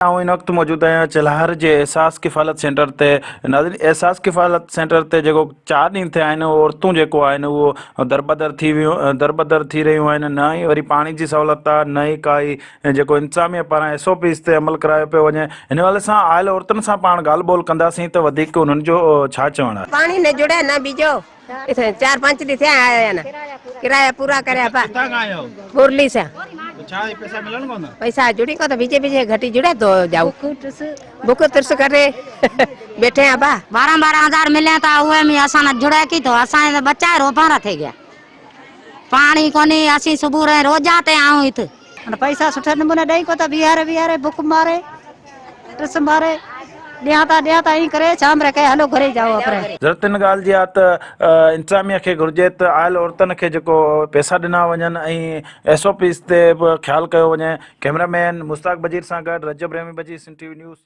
इन वक्त मौजूद आहियां चिल्हार जे एहसास किफ़ालत सेंटर ते। नाज़रीन, एहसास किफ़ालत सेंटर ते जेको 4 ॾींहं थिया आहिनि औरतूं जेको आहिनि उहो दरबदर थी रहियूं आहिनि। न ई वरी पाणी जी सहूलियत आहे, न ई काई जेको इंतिज़ामिया पारां SOPs ते अमल करायो पियो वञे। हिन हवाले सां आयल औरतुनि सां पाण ॻाल्हि ॿोल कंदासीं त वधीक उन्हनि जो छा चवणु आहे। पानी न जुड़े न बीजो 4-5 ॾींहं थिया आया न किराया पूरा करे मुरली से पैसा जुड़ी को तो बीजे घटी जुड़े तो जाऊ बुक तिरस करे बैठे हैं बा 12-12 हज़ार मिले तो उहे में असा न जुड़े की तो असा बच्चा रोपारा थे गया पानी कोनी असी सुबह रे रोज आते आऊं इत पैसा सुठे नमूने दई को तो बिहारे बुक मारे ट्रस मारे ॾिया ई करे शाम रे कहे हलो घरे जाओ अपरे ज़रूरत इन ॻाल्हि जी आहे त इंतिज़ामिया खे घुरिजे त आयल औरतुनि खे जेको पैसा ॾिना वञनि ऐं SOPs ते बि ख़्यालु कयो वञे। कैमरामैन मुश्ताक बजीर सां गॾु रजब रहमी बजीर, सिंध TV न्यूज़।